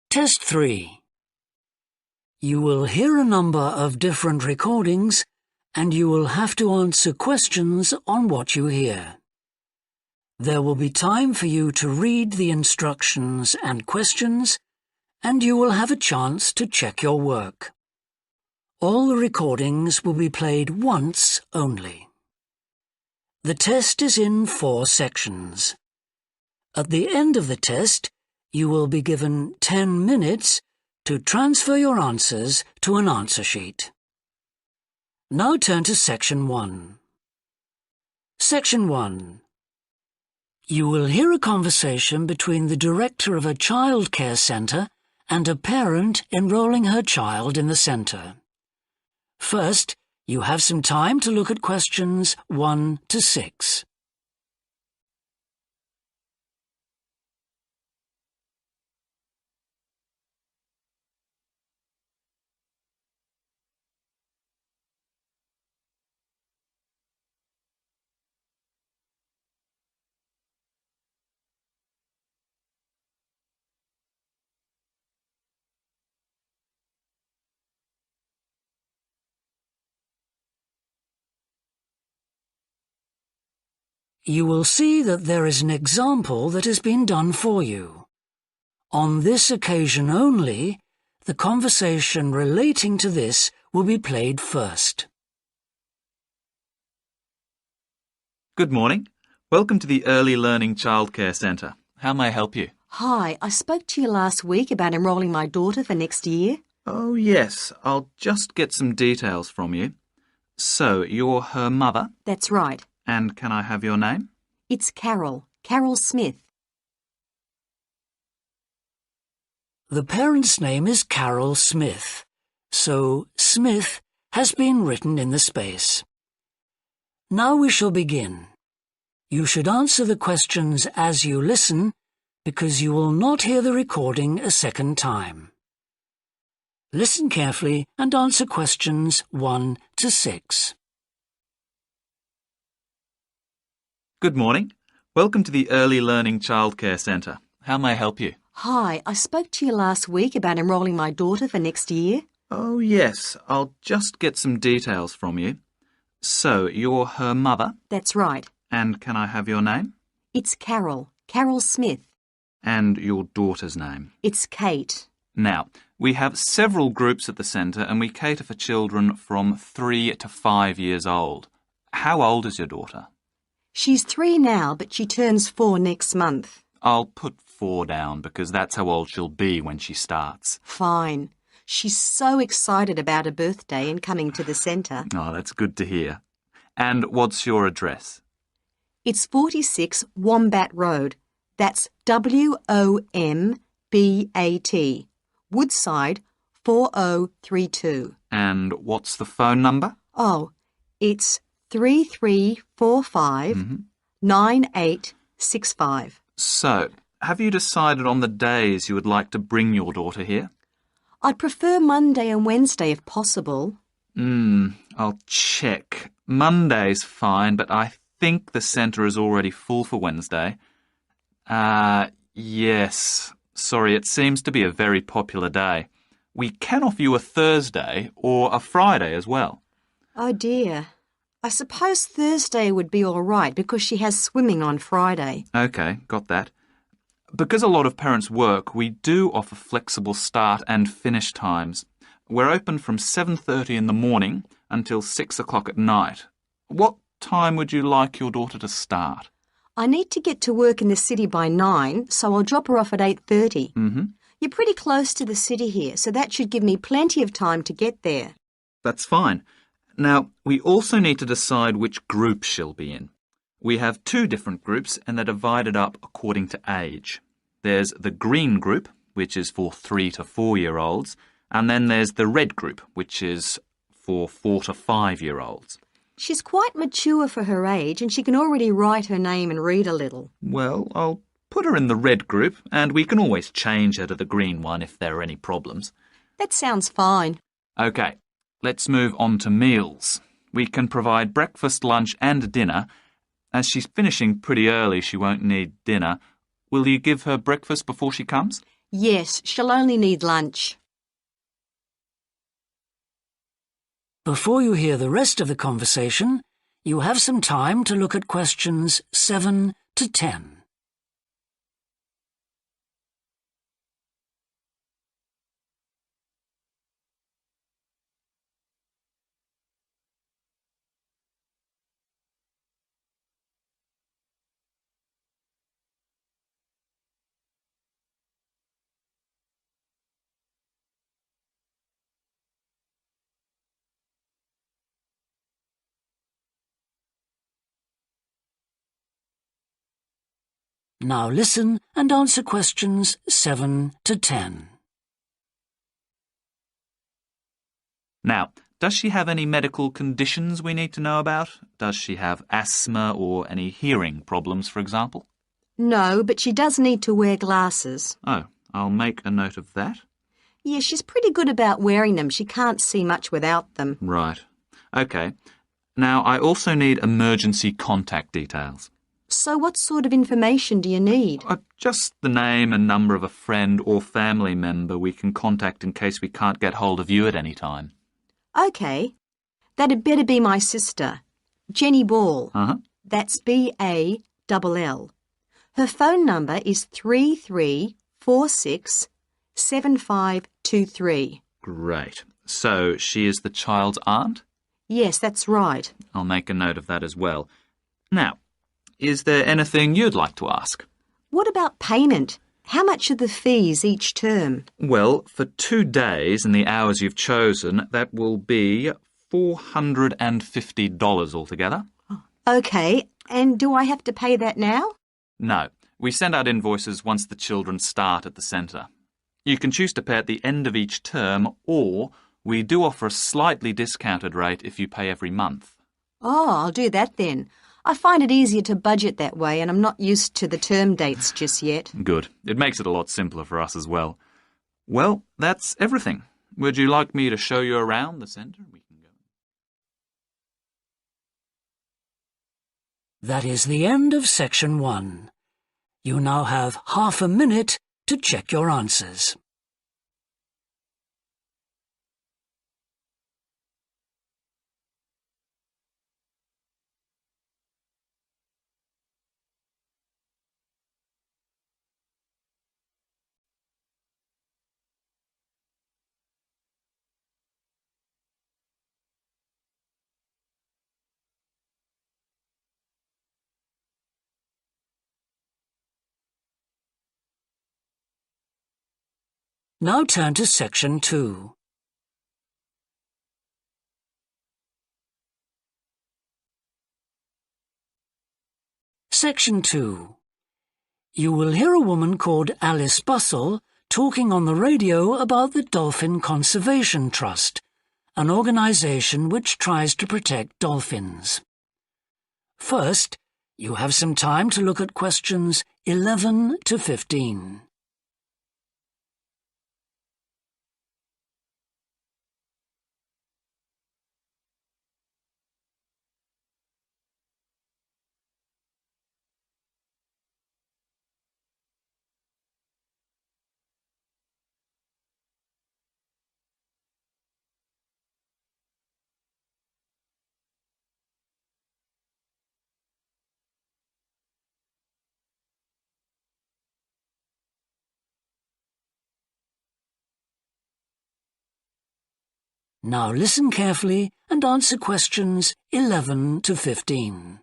Test 3. You will hear a number of different recordings and you will have to answer questions on what you hear. There will be time for you to read the instructions and questions, and you will have a chance to check your work. All the recordings will be played once only. The test is in 4 sections. At the end of the test, you will be given 10 minutes to transfer your answers to an answer sheet. Now turn to Section 1. Section 1. You will hear a conversation between the director of a childcare centre and a parent enrolling her child in the centre. First, you have some time to look at questions 1 to 6. You will see that there is an example that has been done for you. On this occasion only, the conversation relating to this will be played first. Good morning. Welcome to the Early Learning Childcare Centre. How may I help you? Hi, I spoke to you last week about enrolling my daughter for next year. Oh, yes. I'll just get some details from you. So, you're her mother? That's right. And can I have your name? It's Carol Smith. The parent's name is Carol Smith, so Smith has been written in the space. Now we shall begin. You should answer the questions as you listen, because you will not hear the recording a second time. Listen carefully and answer questions 1 to 6. Good morning. Welcome to the Early Learning Childcare Centre. How may I help you? Hi, I spoke to you last week about enrolling my daughter for next year. Oh, yes. I'll just get some details from you. So, you're her mother? That's right. And can I have your name? It's Carol Smith. And your daughter's name? It's Kate. Now, we have several groups at the centre and we cater for children from 3 to 5 years old. How old is your daughter? She's 3 now, but she turns 4 next month. I'll put 4 down because that's how old she'll be when she starts. Fine. She's so excited about her birthday and coming to the centre. Oh, that's good to hear. And what's your address? It's 46 Wombat Road. That's WOMBAT. Woodside 4032. And what's the phone number? Oh, it's 3345 9865. So, have you decided on the days you would like to bring your daughter here? I'd prefer Monday and Wednesday if possible. I'll check. Monday's fine, but I think the centre is already full for Wednesday. Yes. Sorry, it seems to be a very popular day. We can offer you a Thursday or a Friday as well. Oh dear. I suppose Thursday would be all right because she has swimming on Friday. OK, got that. Because a lot of parents work, we do offer flexible start and finish times. We're open from 7:30 in the morning until 6 o'clock at night. What time would you like your daughter to start? I need to get to work in the city by 9, so I'll drop her off at 8:30. You're pretty close to the city here, so that should give me plenty of time to get there. That's fine. Now, we also need to decide which group she'll be in. We have 2 different groups and they're divided up according to age. There's the green group, which is for 3 to 4-year-olds, and then there's the red group, which is for 4 to 5-year-olds. She's quite mature for her age and she can already write her name and read a little. Well, I'll put her in the red group and we can always change her to the green one if there are any problems. That sounds fine. OK, let's move on to meals. We can provide breakfast, lunch and dinner. As she's finishing pretty early, she won't need dinner. Will you give her breakfast before she comes? Yes, she'll only need lunch. Before you hear the rest of the conversation, you have some time to look at questions 7 to 10. Now listen and answer questions 7 to 10. Now, does she have any medical conditions we need to know about? Does she have asthma or any hearing problems, for example? No, but she does need to wear glasses. Oh, I'll make a note of that. Yeah, she's pretty good about wearing them. She can't see much without them. Right. OK. Now, I also need emergency contact details. So what sort of information do you need? Just the name and number of a friend or family member we can contact in case we can't get hold of you at any time. OK. That'd better be my sister, Jenny Ball. Uh-huh. That's B-A-L-L. Her phone number is 33467523. Great. So she is the child's aunt? Yes, that's right. I'll make a note of that as well. Now, is there anything you'd like to ask? What about payment? How much are the fees each term? Well, for 2 days and the hours you've chosen, that will be $450 altogether. OK, and do I have to pay that now? No, we send out invoices once the children start at the centre. You can choose to pay at the end of each term, or we do offer a slightly discounted rate if you pay every month. Oh, I'll do that then. I find it easier to budget that way, and I'm not used to the term dates just yet. Good. It makes it a lot simpler for us as well. Well, that's everything. Would you like me to show you around the centre? We can go. That is the end of section 1. You now have half a minute to check your answers. Now turn to section 2. Section 2. You will hear a woman called Alice Bussell talking on the radio about the Dolphin Conservation Trust, an organisation which tries to protect dolphins. First, you have some time to look at questions 11 to 15. Now listen carefully and answer questions 11 to 15.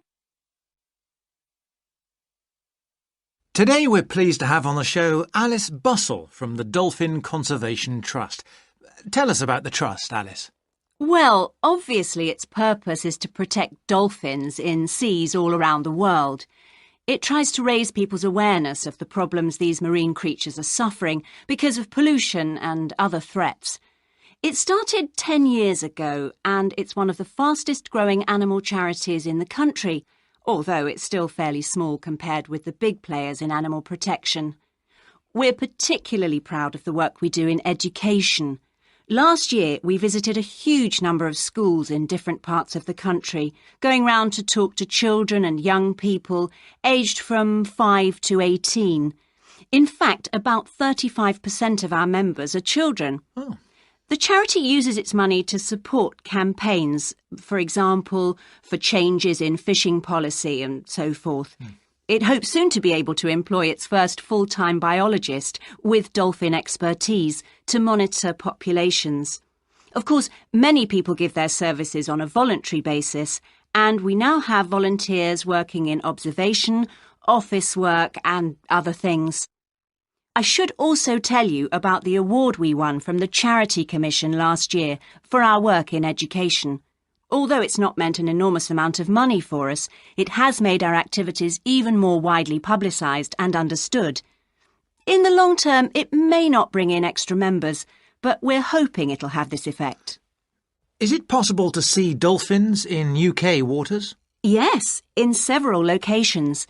Today we're pleased to have on the show Alice Bussell from the Dolphin Conservation Trust. Tell us about the trust, Alice. Well, obviously its purpose is to protect dolphins in seas all around the world. It tries to raise people's awareness of the problems these marine creatures are suffering because of pollution and other threats. It started 10 years ago, and it's one of the fastest growing animal charities in the country, although it's still fairly small compared with the big players in animal protection. We're particularly proud of the work we do in education. Last year, we visited a huge number of schools in different parts of the country, going round to talk to children and young people aged from 5 to 18. In fact, about 35% of our members are children. Oh. The charity uses its money to support campaigns, for example, for changes in fishing policy and so forth. It hopes soon to be able to employ its first full-time biologist with dolphin expertise to monitor populations. Of course, many people give their services on a voluntary basis, and we now have volunteers working in observation, office work and other things. I should also tell you about the award we won from the Charity Commission last year for our work in education. Although it's not meant an enormous amount of money for us, it has made our activities even more widely publicised and understood. In the long term, it may not bring in extra members, but we're hoping it'll have this effect. Is it possible to see dolphins in UK waters? Yes, in several locations.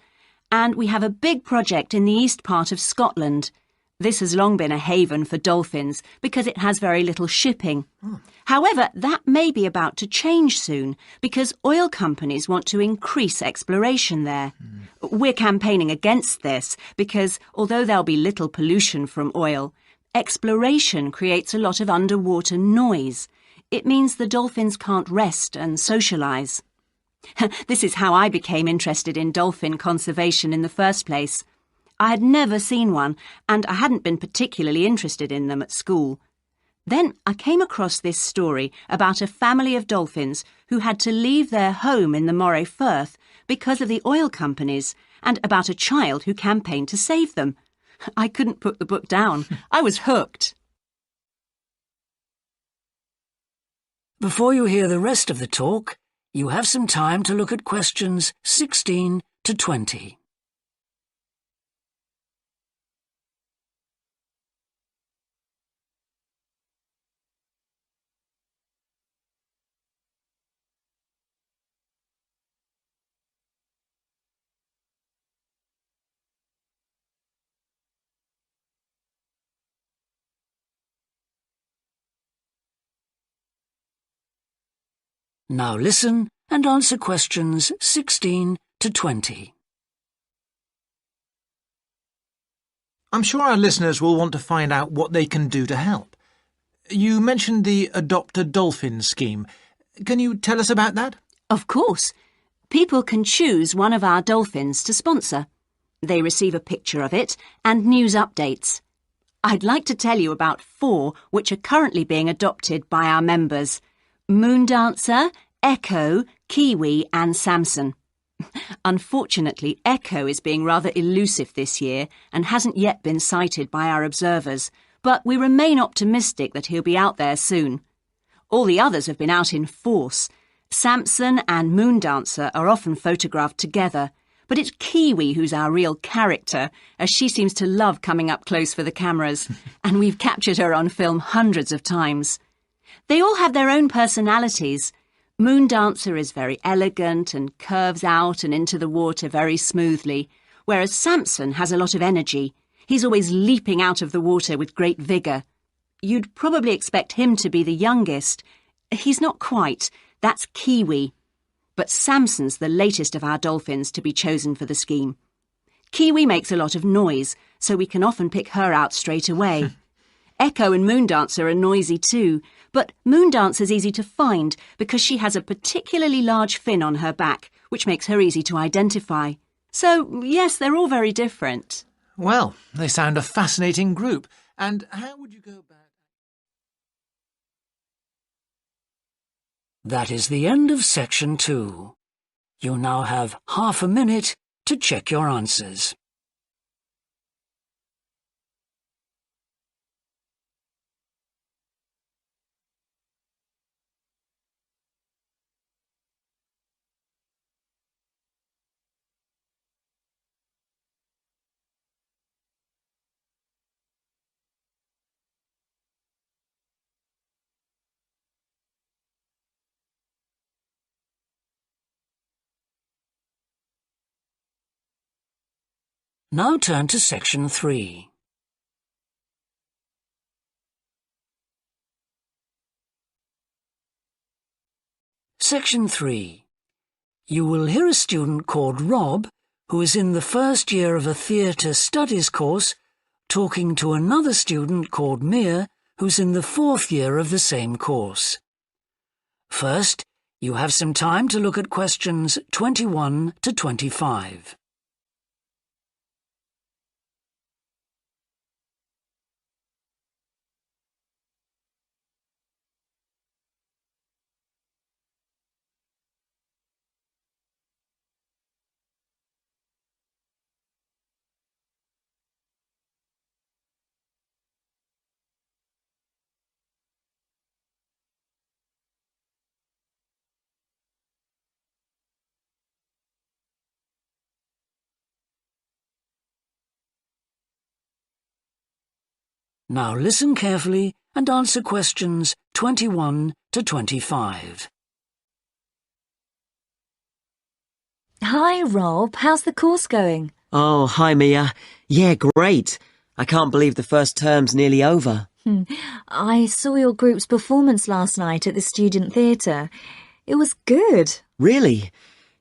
And we have a big project in the east part of Scotland. This has long been a haven for dolphins because it has very little shipping. However, that may be about to change soon because oil companies want to increase exploration there. We're campaigning against this because although there'll be little pollution from oil, exploration creates a lot of underwater noise. It means the dolphins can't rest and socialise. This is how I became interested in dolphin conservation in the first place. I had never seen one, and I hadn't been particularly interested in them at school. Then I came across this story about a family of dolphins who had to leave their home in the Moray Firth because of the oil companies, and about a child who campaigned to save them. I couldn't put the book down. I was hooked. Before you hear the rest of the talk, you have some time to look at questions 16 to 20. Now listen and answer questions 16 to 20. I'm sure our listeners will want to find out what they can do to help. You mentioned the Adopt a Dolphin scheme. Can you tell us about that? Of course. People can choose one of our dolphins to sponsor. They receive a picture of it and news updates. I'd like to tell you about 4 which are currently being adopted by our members: Moondancer, Echo, Kiwi and Samson. Unfortunately, Echo is being rather elusive this year and hasn't yet been sighted by our observers, but we remain optimistic that he'll be out there soon. All the others have been out in force. Samson and Moondancer are often photographed together, but it's Kiwi who's our real character, as she seems to love coming up close for the cameras, and we've captured her on film hundreds of times. They all have their own personalities. Moondancer is very elegant and curves out and into the water very smoothly, whereas Samson has a lot of energy. He's always leaping out of the water with great vigour. You'd probably expect him to be the youngest. He's not quite. That's Kiwi. But Samson's the latest of our dolphins to be chosen for the scheme. Kiwi makes a lot of noise, so we can often pick her out straight away. Echo and Moondancer are noisy too, but Moondancer's easy to find because she has a particularly large fin on her back, which makes her easy to identify. So, yes, they're all very different. Well, they sound a fascinating group. And how would you go about... That is the end of section 2. You now have half a minute to check your answers. Now turn to section 3. Section 3. You will hear a student called Rob, who is in the first year of a theatre studies course, talking to another student called Mia who's in the 4th year of the same course. First, you have some time to look at questions 21 to 25. Now listen carefully and answer questions 21 to 25. Hi, Rob. How's the course going? Oh, hi, Mia. Yeah, great. I can't believe the first term's nearly over. I saw your group's performance last night at the student theatre. It was good. Really?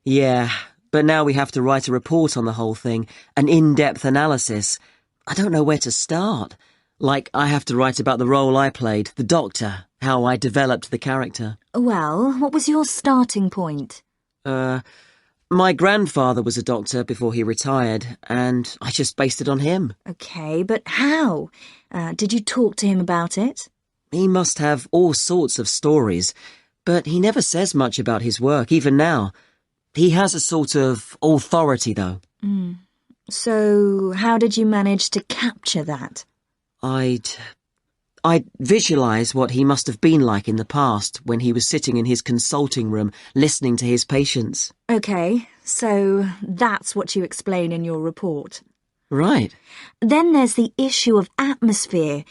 Yeah, but now we have to write a report on the whole thing, an in-depth analysis. I don't know where to start. Like, I have to write about the role I played, the doctor, how I developed the character. Well, what was your starting point? My grandfather was a doctor before he retired, and I just based it on him. Okay, but how? Did you talk to him about it? He must have all sorts of stories, but he never says much about his work, even now. He has a sort of authority, though. So, how did you manage to capture that? I'd visualise what he must have been like in the past when he was sitting in his consulting room listening to his patients. Okay, so that's what you explain in your report. Right. Then there's the issue of atmosphere.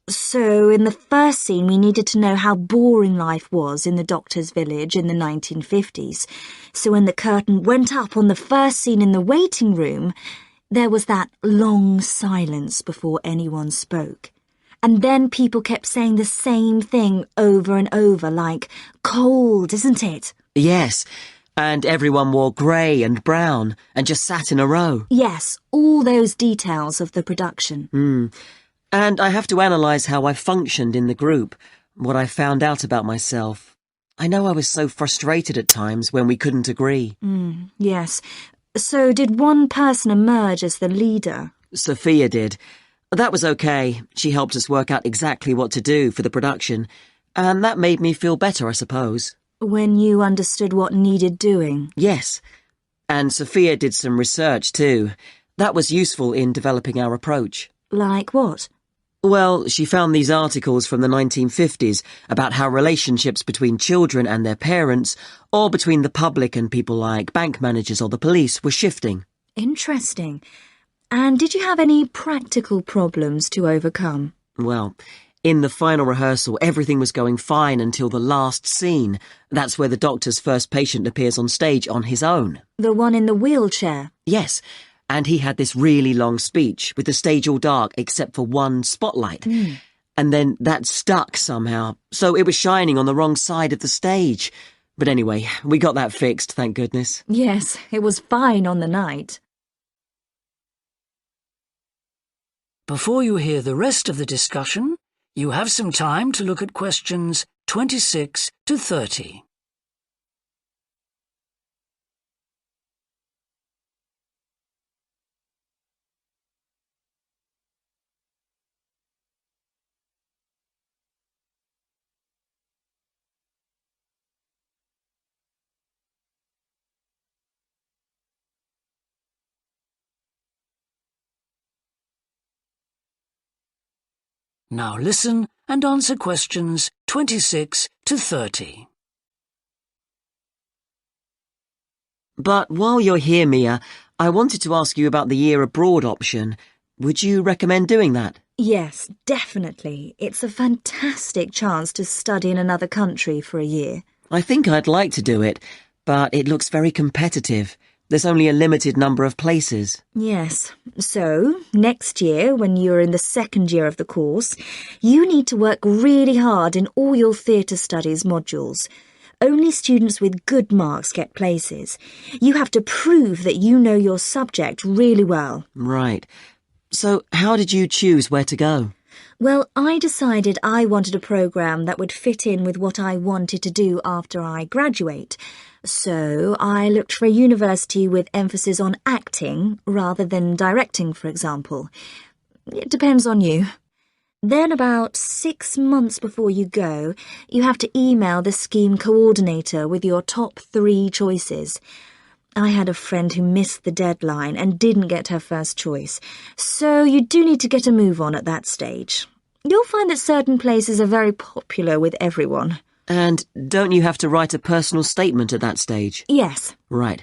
So in the first scene we needed to know how boring life was in the doctor's village in the 1950s. So when the curtain went up on the first scene in the waiting room, there was that long silence before anyone spoke. And then people kept saying the same thing over and over, like, cold, isn't it? Yes, and everyone wore grey and brown and just sat in a row. Yes, all those details of the production. And I have to analyse how I functioned in the group, what I found out about myself. I know I was so frustrated at times when we couldn't agree. Yes. So did one person emerge as the leader? Sophia did. That was okay. She helped us work out exactly what to do for the production, and that made me feel better, I suppose. When you understood what needed doing? Yes. And Sophia did some research too. That was useful in developing our approach. Like what? Well, she found these articles from the 1950s about how relationships between children and their parents, or between the public and people like bank managers or the police, were shifting. Interesting. And did you have any practical problems to overcome? Well, in the final rehearsal, everything was going fine until the last scene. That's where the doctor's first patient appears on stage on his own. The one in the wheelchair? Yes. And he had this really long speech with the stage all dark except for one spotlight. And then that stuck somehow, so it was shining on the wrong side of the stage. But anyway, we got that fixed, thank goodness. Yes, it was fine on the night. Before you hear the rest of the discussion, you have some time to look at questions 26 to 30. Now listen and answer questions 26 to 30. But while you're here, Mia, I wanted to ask you about the year abroad option. Would you recommend doing that? Yes, definitely. It's a fantastic chance to study in another country for a year. I think I'd like to do it, but it looks very competitive. There's only a limited number of places. Yes. So, next year, when you're in the second year of the course, you need to work really hard in all your theatre studies modules. Only students with good marks get places. You have to prove that you know your subject really well. Right. So how did you choose where to go? Well, I decided I wanted a programme that would fit in with what I wanted to do after I graduate. So I looked for a university with emphasis on acting rather than directing, for example. It depends on you. Then about 6 months before you go, you have to email the scheme coordinator with your top 3 choices. I had a friend who missed the deadline and didn't get her first choice, so you do need to get a move on at that stage. You'll find that certain places are very popular with everyone. And don't you have to write a personal statement at that stage? Yes. Right.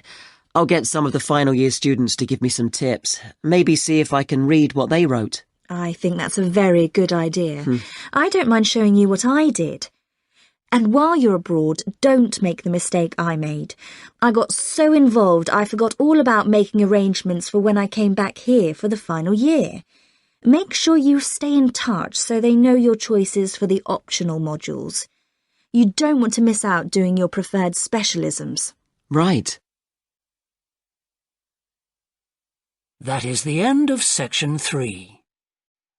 I'll get some of the final year students to give me some tips. Maybe see if I can read what they wrote. I think that's a very good idea. I don't mind showing you what I did. And while you're abroad, don't make the mistake I made. I got so involved I forgot all about making arrangements for when I came back here for the final year. Make sure you stay in touch so they know your choices for the optional modules. You don't want to miss out doing your preferred specialisms. Right. That is the end of section 3.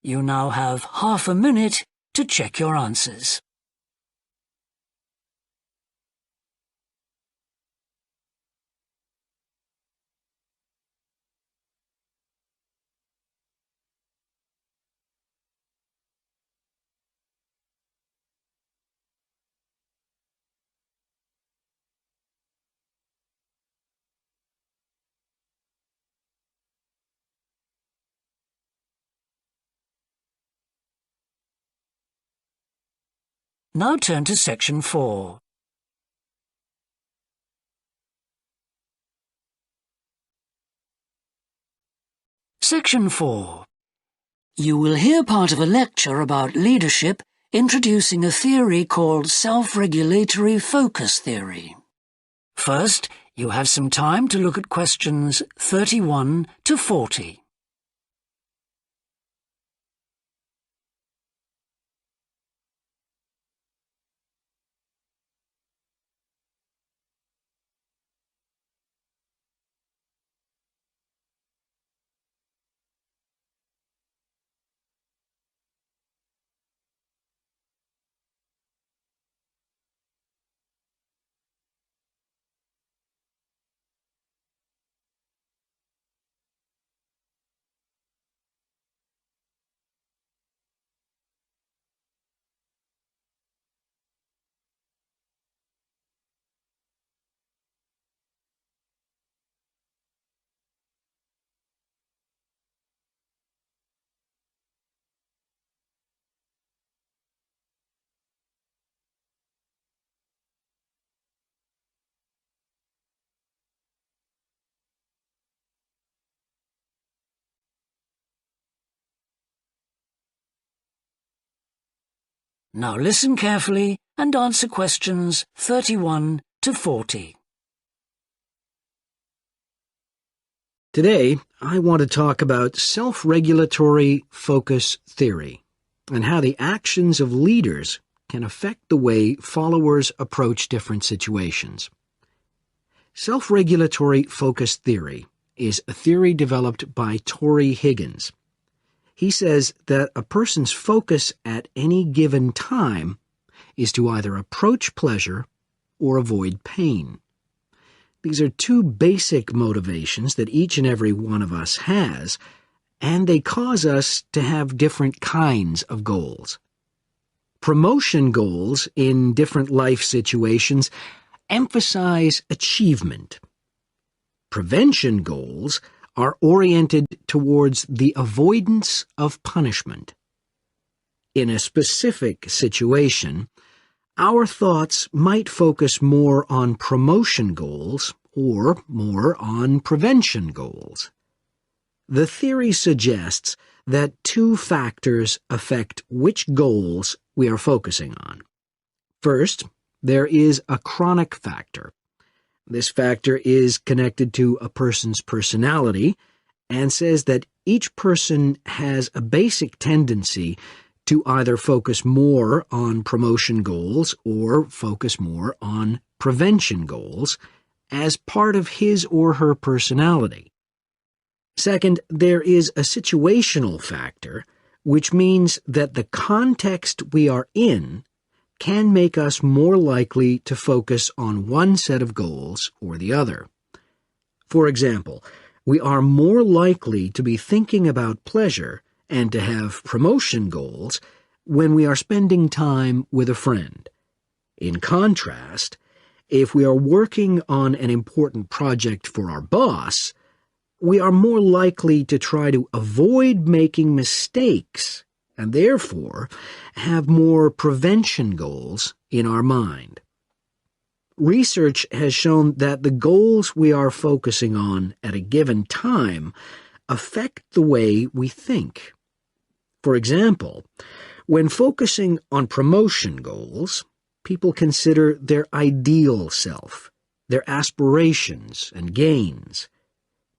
You now have half a minute to check your answers. Now turn to section 4. Section 4. You will hear part of a lecture about leadership introducing a theory called self-regulatory focus theory. First, you have some time to look at questions 31 to 40. Now listen carefully and answer questions 31 to 40. Today, I want to talk about self-regulatory focus theory and how the actions of leaders can affect the way followers approach different situations. Self-regulatory focus theory is a theory developed by Torrey Higgins. He says that a person's focus at any given time is to either approach pleasure or avoid pain. These are 2 basic motivations that each and every one of us has, and they cause us to have different kinds of goals. Promotion goals in different life situations emphasize achievement. Prevention goals are oriented towards the avoidance of punishment. In a specific situation, our thoughts might focus more on promotion goals or more on prevention goals. The theory suggests that 2 factors affect which goals we are focusing on. First, there is a chronic factor. This factor is connected to a person's personality and says that each person has a basic tendency to either focus more on promotion goals or focus more on prevention goals as part of his or her personality. Second, there is a situational factor, which means that the context we are in can make us more likely to focus on one set of goals or the other. For example, we are more likely to be thinking about pleasure and to have promotion goals when we are spending time with a friend. In contrast, if we are working on an important project for our boss, we are more likely to try to avoid making mistakes and therefore have more prevention goals in our mind. Research has shown that the goals we are focusing on at a given time affect the way we think. For example, when focusing on promotion goals, people consider their ideal self, their aspirations and gains.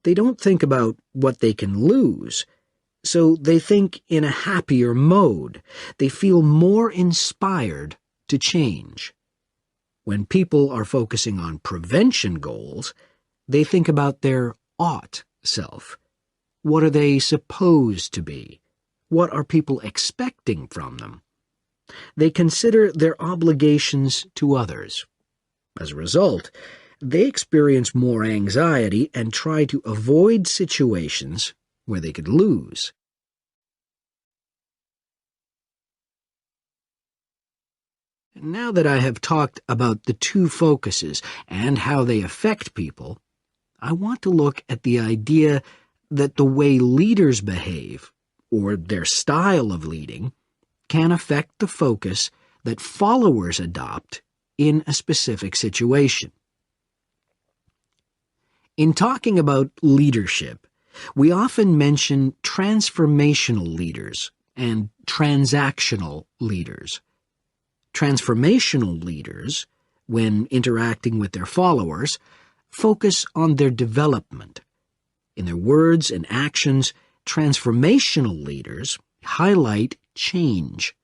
They don't think about what they can lose, so they think in a happier mode. They feel more inspired to change. When people are focusing on prevention goals, they think about their ought self. What are they supposed to be? What are people expecting from them? They consider their obligations to others. As a result, they experience more anxiety and try to avoid situations where they could lose. Now that I have talked about the two focuses and how they affect people, I want to look at the idea that the way leaders behave, or their style of leading, can affect the focus that followers adopt in a specific situation. In talking about leadership, we often mention transformational leaders and transactional leaders. Transformational leaders, when interacting with their followers, focus on their development. In their words and actions, transformational leaders highlight change.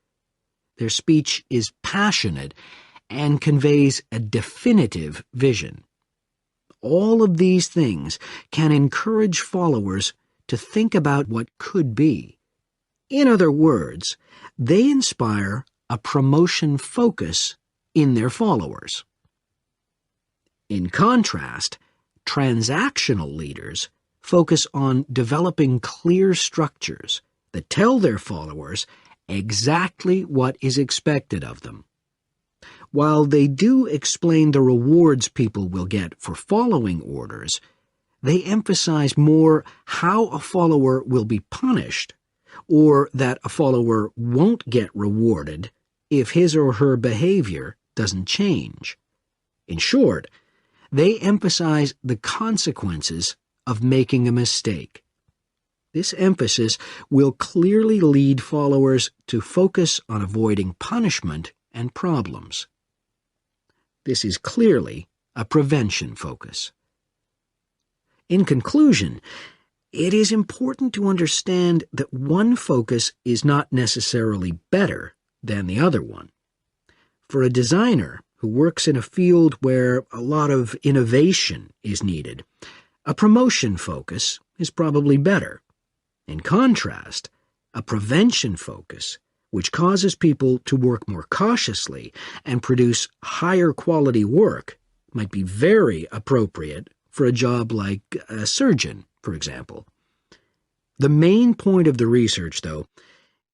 Their speech is passionate and conveys a definitive vision. All of these things can encourage followers to think about what could be. In other words, they inspire a promotion focus in their followers. In contrast, transactional leaders focus on developing clear structures that tell their followers exactly what is expected of them. While they do explain the rewards people will get for following orders, they emphasize more how a follower will be punished, or that a follower won't get rewarded if his or her behavior doesn't change. In short, they emphasize the consequences of making a mistake. This emphasis will clearly lead followers to focus on avoiding punishment and problems. This is clearly a prevention focus. In conclusion, it is important to understand that one focus is not necessarily better than the other one. For a designer who works in a field where a lot of innovation is needed, a promotion focus is probably better. In contrast, a prevention focus, which causes people to work more cautiously and produce higher quality work, might be very appropriate for a job like a surgeon, for example. The main point of the research, though,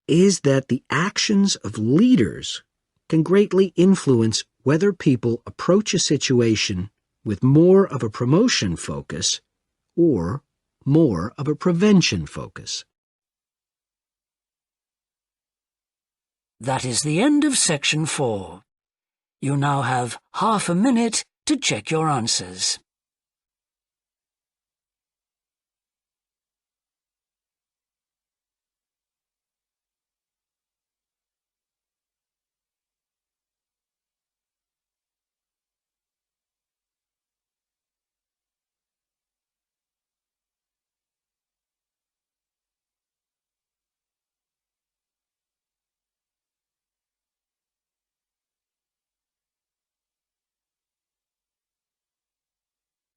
is that the actions of leaders can greatly influence whether people approach a situation with more of a promotion focus or more of a prevention focus. That is the end of section 4. You now have half a minute to check your answers.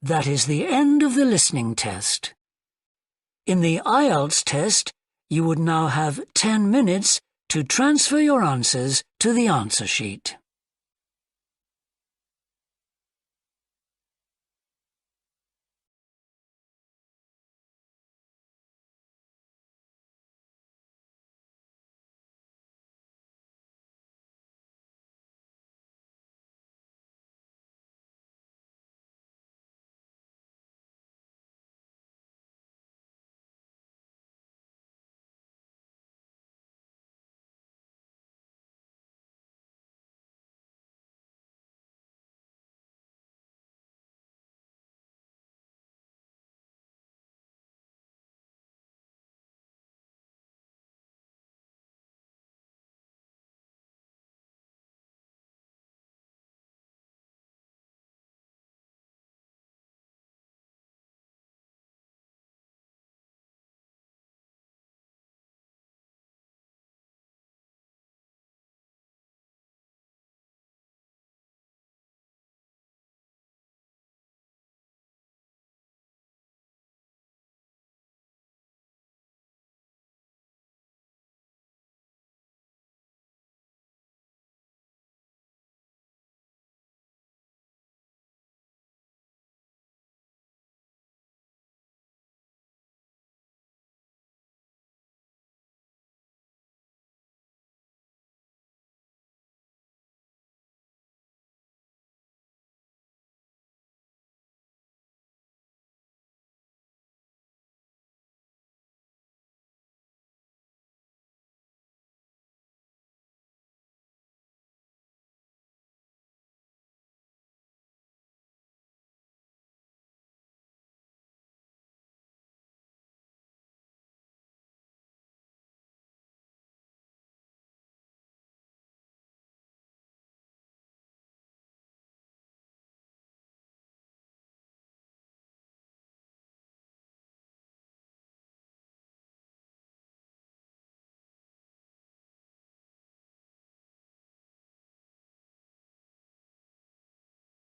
That is the end of the listening test. In the IELTS test, you would now have 10 minutes to transfer your answers to the answer sheet.